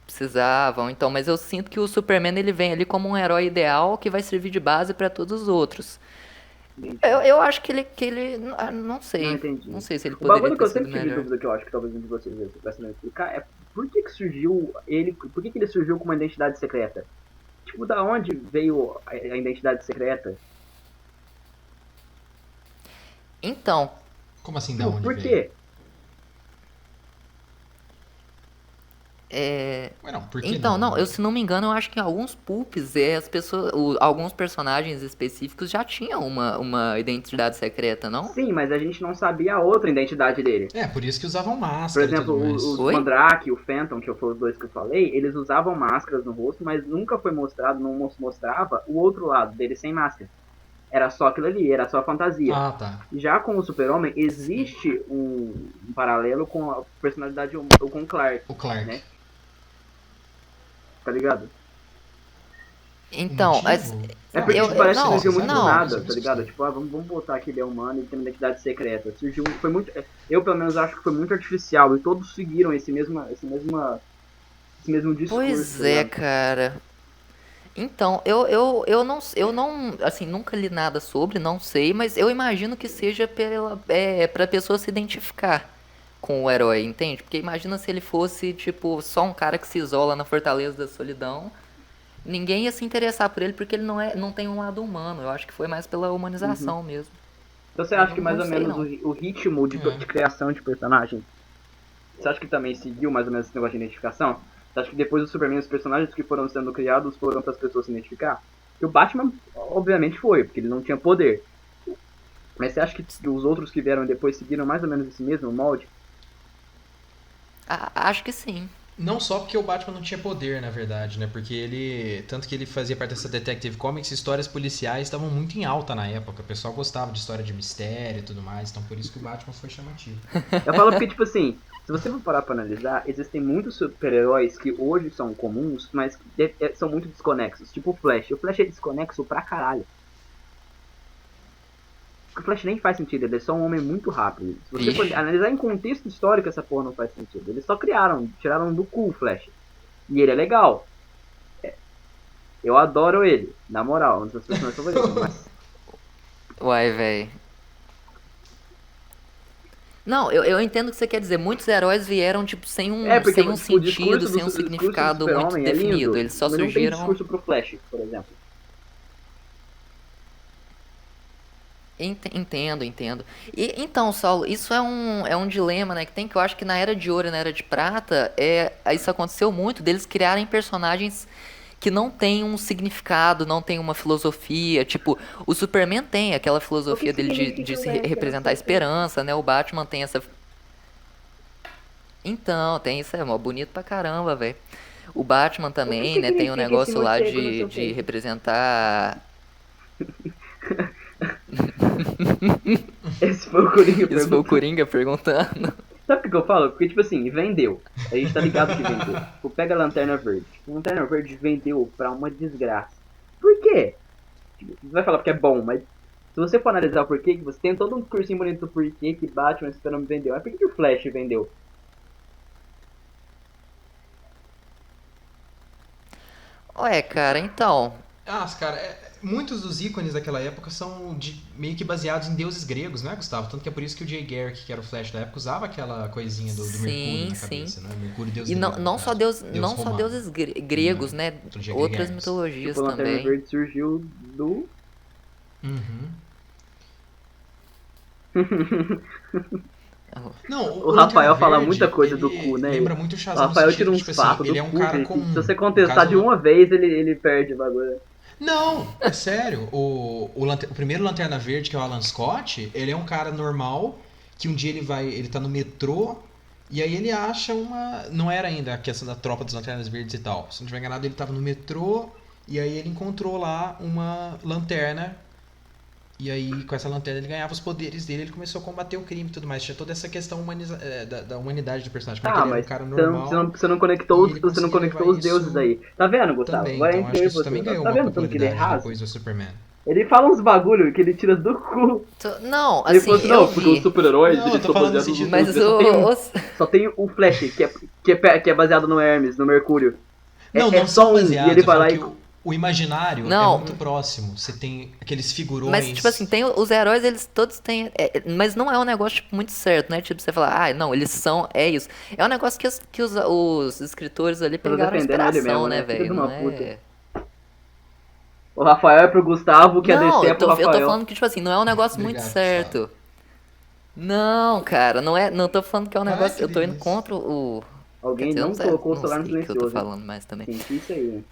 precisavam. Então, mas eu sinto que o Superman ele vem ali como um herói ideal que vai servir de base pra todos os outros. Entendi. Eu acho que ele, não Não sei, entendi. não sei se ele O poderia bagulho que ter eu sido sempre tive melhor. dúvida, que eu acho que talvez um de vocês pudesse me explicar, é por que que surgiu ele, por que que ele surgiu com uma identidade secreta? Tipo, da onde veio a identidade secreta? Então, Como assim, da Tipo, onde por veio? quê? Ué, não, por que Então, não? não, eu se não me engano, eu acho que em alguns pulps, as pessoas, alguns personagens específicos já tinham uma identidade secreta, não? Sim, mas a gente não sabia a outra identidade dele. É, por isso que usavam Por máscara e exemplo, tudo mais. os Oi? Mandrake e o Phantom, que foram os dois que eu falei, eles usavam máscaras no rosto, mas nunca foi mostrado, não mostrava o outro lado dele sem máscara. Era só aquilo ali, era só fantasia. Ah, tá. Já com o Super-Homem, existe um paralelo com a personalidade com o Clark, O Clark. né? Tá ligado? O Então, motivo? É Não, porque eu, tipo, eu parece que não, surgiu muito do não. nada, tá ligado? Tipo, vamos botar que ele é humano e tem uma identidade secreta. Surgiu, foi muito. Eu, pelo menos, acho que foi muito artificial e todos seguiram esse mesmo discurso, Pois tá é, ligado? cara. Então, eu não, assim, nunca li nada sobre, não sei, mas eu imagino que seja pra pessoa se identificar com o herói, entende? Porque imagina se ele fosse, tipo, só um cara que se isola na Fortaleza da Solidão, ninguém ia se interessar por ele porque ele não tem um lado humano. Eu acho que foi mais pela Uhum. humanização mesmo. Então você Eu acha não, que mais não ou sei, menos não. o ritmo de É. criação de personagem, você acha que também seguiu mais ou menos esse negócio de identificação? Você acha que depois do Superman, os personagens que foram sendo criados foram para as pessoas se identificar? E o Batman, obviamente, foi, porque ele não tinha poder. Mas você acha que os outros que vieram depois seguiram mais ou menos esse mesmo molde? Acho que sim. Não só porque o Batman não tinha poder, na verdade, né? Porque ele. Tanto que ele fazia parte dessa Detective Comics, histórias policiais estavam muito em alta na época. O pessoal gostava de história de mistério e tudo mais. Então por isso que o Batman foi chamativo. Eu falo porque, tipo assim, se você for parar pra analisar, existem muitos super-heróis que hoje são comuns, mas que são muito desconexos. Tipo o Flash. O Flash é desconexo pra caralho. Porque o Flash nem faz sentido, ele é só um homem muito rápido. Se você for Vixe. analisar em contexto histórico, essa porra não faz sentido. Eles só tiraram do cu o Flash. E ele é legal. Eu adoro ele, na moral, um dos meus personagens favoritos, mas Uai, véi. Não, eu entendo o que você quer dizer. Muitos heróis vieram, tipo, sem é, um, porque, sem um tipo, sentido, sem um o discurso do significado muito Super-Homem é definido. lindo, Eles só mas não tem surgiram. discurso pro Flash, por exemplo. Entendo, entendo. E então, Saulo, isso é um dilema, né, que tem que eu acho que na Era de Ouro e na Era de Prata, isso aconteceu muito deles criarem personagens que não têm um significado, não têm uma filosofia. Tipo, o Superman tem aquela O que filosofia dele de significa se Lester? representar a esperança, né? O Batman tem essa. Então, tem isso, é mó bonito pra caramba, velho. O Batman O que também, né, tem o significa esse negócio lá morcego no seu de peito? representar. Esse foi o Coringa Isso foi o perguntando. Coringa perguntando. Sabe o que eu falo? Porque, tipo assim, vendeu. A gente tá ligado que vendeu. Tipo, pega a Lanterna Verde. A Lanterna Verde vendeu pra uma desgraça. Por quê? Tipo, você vai falar porque é bom, mas se você for analisar o porquê, que você tem todo um cursinho bonito do porquê que Batman Superman vendeu. Mas por que o Flash vendeu? Ué, cara, então. Cara, muitos dos ícones daquela época são meio que baseados em deuses gregos, não é, Gustavo? Tanto que é por isso que o Jay Garrick, que era o Flash da época, usava aquela coisinha do Mercúrio Sim, na sim. cabeça, né? Mercúrio, deus E não, grego, no não só caso. deus, Deus não só romano. deuses gregos, Na né? mitologia grega Outras Hermes. mitologias Tipo, a Lanterna também. Verde surgiu do. Uhum. Não, O Rafael Lanterna fala Verde, muita coisa ele do cu, né? lembra muito o O Shazam no Rafael tira sentido, uns tipo assim, papos ele do é um cu, cara que com... se você no contestar de caso, uma vez, ele perde o bagulho. não, é sério. O primeiro Lanterna Verde, que é o Alan Scott, ele é um cara normal que um dia ele tá no metrô e aí ele acha uma. Não era ainda a questão da tropa dos Lanternas Verdes e tal. Se não tiver enganado, ele tava no metrô e aí ele encontrou lá uma lanterna. E aí, com essa lanterna, ele ganhava os poderes dele, ele começou a combater o crime e tudo mais. Tinha toda essa questão da humanidade do personagem. Como é que Tá, ele era um mas cara você não, normal você não conectou, e ele você não conseguia levar conectou os deuses isso aí. Tá vendo, Gustavo? também. Vai Então, acho entre que eu e isso você. também ganhou Tá uma vendo tanto que ele é popularidade raso? depois do Superman. Ele fala uns bagulho que ele tira do cu. Não, Ele assim, falou assim, eu não, porque os vi. super-heróis, Não, eu eles tô são falando no baseados sentido. nos Mas deuses. os. Só tem o Flash, que é baseado no Hermes, no Mercúrio. Não, É não são só um, e baseados. ele Eu vai falo lá que e... o imaginário é Não, muito próximo. Você tem aqueles mas, tipo assim, figurões. tem os heróis, eles todos têm. Mas não é um negócio, tipo, muito certo, né? Tipo, você falar, ah, não, eles são. É isso. É um negócio que os escritores ali Tô pegaram defendendo ele inspiração, mesmo, né, né? Filho de velho? uma Não puta. é. O Rafael é pro Gustavo, que a Não, DC é pro eu tô Rafael. falando que, tipo assim, não é um negócio muito Obrigado, Gustavo. certo. Não, cara, não é. Não tô falando que é um Ai, negócio. que Eu tô indo delícia. contra o. Quer Alguém dizer, eu não não sei, colocou o não celular no sei o que eu tô silencioso, hein? falando mais também. Senti isso aí,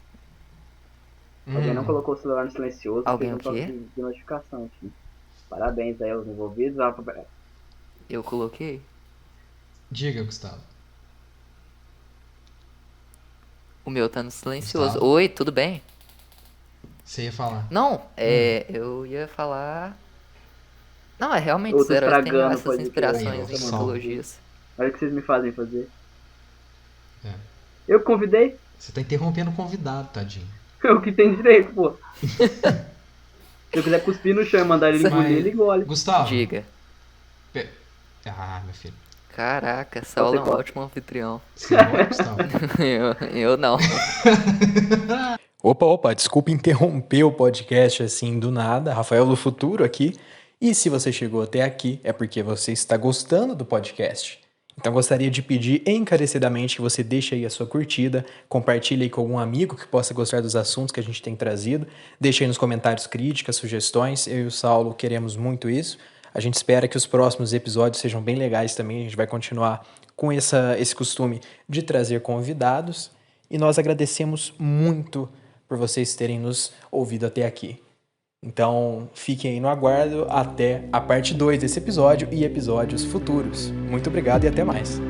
né? Alguém não Hum, colocou o celular no silencioso e Alguém fez o um toque quê? de notificação aqui. Parabéns aí aos envolvidos. Eu coloquei? diga, Gustavo. O meu tá no silencioso. Gustavo, Oi, tudo bem? você ia falar. Não, Hum. eu ia falar. Não, é realmente, Eu os tô heróis têm estragando o essas podcast. Aí, ó, inspirações em som. mitologias. Olha o que vocês me fazem fazer. É. Eu que convidei, Você tá interrompendo o convidado, tadinho. eu que tenho direito, pô. Se eu quiser cuspir no chão e mandar ele engolir, ele Mas, engole. Gustavo. Diga. pe- Ah, meu filho. Caraca, Você Saulo é um corta. ótimo anfitrião. Você gosta, Gustavo? Eu não. Opa, desculpa interromper o podcast assim do nada, Rafael do Futuro aqui. E se você chegou até aqui, é porque você está gostando do podcast. Então gostaria de pedir encarecidamente que você deixe aí a sua curtida, compartilhe aí com algum amigo que possa gostar dos assuntos que a gente tem trazido, deixe aí nos comentários críticas, sugestões, eu e o Saulo queremos muito isso. A gente espera que os próximos episódios sejam bem legais também, a gente vai continuar com esse costume de trazer convidados. E nós agradecemos muito por vocês terem nos ouvido até aqui. Então, fiquem aí no aguardo até a parte 2 desse episódio e episódios futuros. Muito obrigado e até mais.